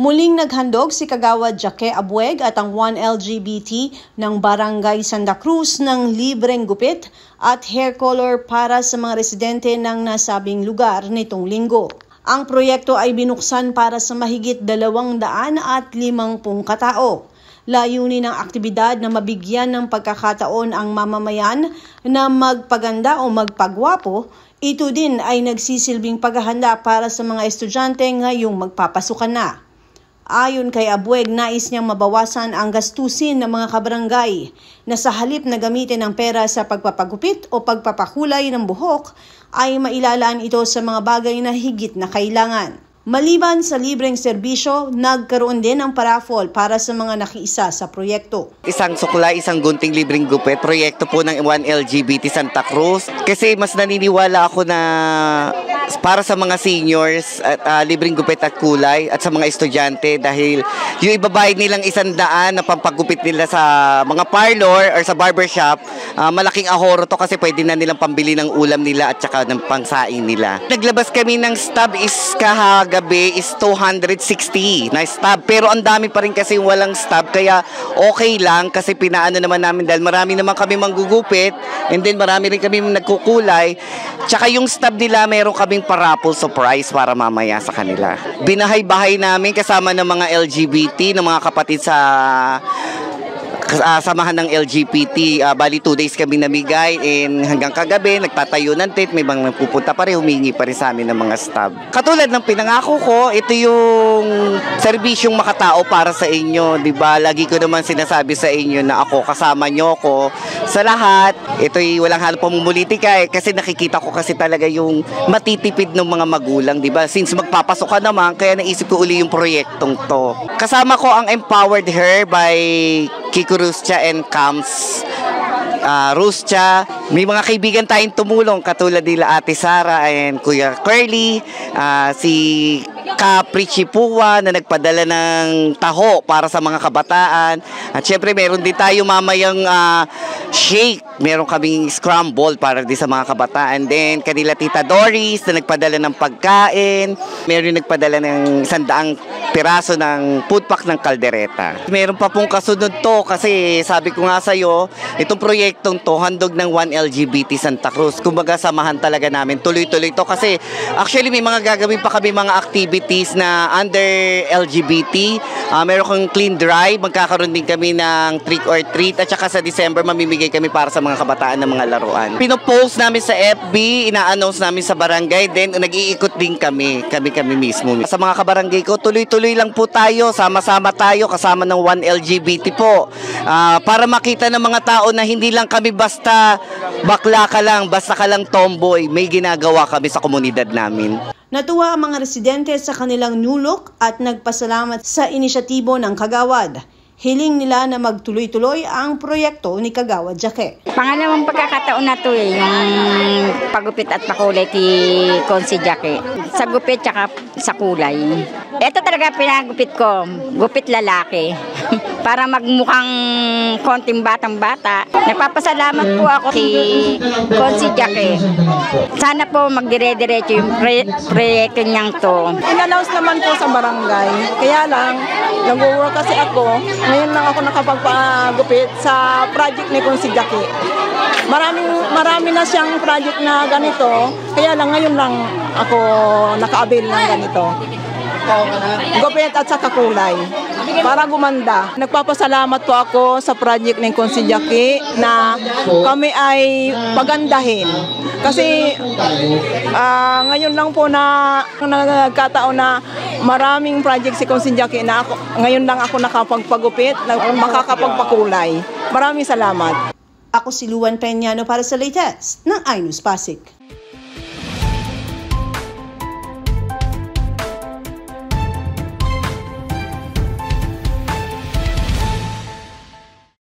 Muling naghandog si Kagawad Jake Abueg at ang 1LGBT ng Barangay Santa Cruz ng libreng gupit at hair color para sa mga residente ng nasabing lugar nitong linggo. Ang proyekto ay binuksan para sa mahigit 250 katao. Layunin ng aktibidad na mabigyan ng pagkakataon ang mamamayan na magpaganda o magpagwapo. Ito din ay nagsisilbing paghahanda para sa mga estudyante ngayong magpapasukan na. Ayon kay Abueg, nais niyang mabawasan ang gastusin ng mga kabarangay na sa halip na gamitin ang pera sa pagpapagupit o pagpapakulay ng buhok ay mailalaan ito sa mga bagay na higit na kailangan. Maliban sa libreng serbisyo, nagkaroon din ng paraffol para sa mga nakiisa sa proyekto. Isang suklay, isang gunting libreng gupit, proyekto po ng 1LGBT Santa Cruz. Kasi mas naniniwala ako na para sa mga seniors at libreng gupit at kulay at sa mga estudyante dahil yung ibabayad nilang 100 na pampagupit nila sa mga parlor or sa barbershop, malaking ahoro to kasi pwede na nilang pambili ng ulam nila at saka ng pangsaing nila. Naglabas kami ng stub is kahagabi is 260 na stub pero ang dami pa rin kasi walang stub kaya okay lang kasi pinaano naman namin dahil marami naman kami manggugupit and then marami rin kami nagkukulay tsaka yung stub nila meron kaming paraffol surprise para mamaya sa kanila. Binahay-bahay namin kasama ng mga LGBT, ng mga kapatid sa samahan ng LGBT, bali 2 days kami namigay and hanggang kagabi nagtatayo ng tent, may mga pupunta pa rin, humingi pa rin sa amin ng mga stub. Katulad ng pinangako ko, ito yung serbisyong makatao para sa inyo, di ba? Lagi ko naman sinasabi sa inyo na ako kasama nyo ko sa lahat. Ito'y walang halong pamumulitika kasi nakikita ko kasi talaga yung matitipid ng mga magulang, di ba? Since magpapasok ka naman, kaya naisip ko uli yung proyektong to. Kasama ko ang Empowered Her by Kiko Ruscha and Camps Ruscha. May mga kaibigan tayong tumulong katulad nila Ate Sara and Kuya Curly, si Capri Chipua na nagpadala ng taho para sa mga kabataan. At syempre meron din tayo mamayang shake. Meron kaming scramble para din sa mga kabataan. Then kanila Tita Doris na nagpadala ng pagkain. Meron nagpadala ng 100 piraso ng food pack ng kaldereta. Meron pa pong kasunod to kasi sabi ko nga sa'yo, itong proyektong to, handog ng 1LGBT Santa Cruz. Kumbaga samahan talaga namin. Tuloy-tuloy to kasi actually may mga gagawin pa kami mga activities na under LGBT. Meron kong clean drive. Magkakaroon din kami ng trick or treat at saka sa December mamimigay kami para sa mga kabataan ng mga laruan. Pinopost namin sa FB, ina-announce namin sa barangay, then nag-iikot din kami mismo. Sa mga kabarangay ko, tuloy-tuloy lang po tayo, sama-sama tayo, kasama ng 1LGBT po. Para makita ng mga tao na hindi lang kami basta bakla ka lang, basta ka lang tomboy, may ginagawa kami sa komunidad namin. Natuwa ang mga residente sa kanilang nulok at nagpasalamat sa inisyatibo ng Kagawad. Hiling nila na magtuloy-tuloy ang proyekto ni Kagawad Jake. Pangalawang pagkakataon na to yung pagupit at pakulay kay Konsi Jake. Sa gupit tsaka sa kulay. Ito talaga pinagupit ko, gupit lalaki. Para magmukhang konting batang-bata. Nagpapasalamat po ako kay Konsi Jake. Sana po magdire-diretso yung proyekto niyang to. In-announce naman po sa barangay. Kaya lang, nag-work kasi ako. Ngayon lang ako nakapagpagupit sa project ni Konsi Jake. Marami na siyang project na ganito. Kaya lang ngayon lang ako naka-avail ng ganito. Gupit at saka kulay para gumanda. Nagpapasalamat po ako sa project ng Konsi Jake na kami ay pagandahin. Kasi ngayon lang po na nagkataon na maraming project si Konsi Jake na ngayon lang ako nakapagpagupit, makakapagpakulay. Maraming salamat. Ako si Luan Peñano para sa latest ng iNews Pasig.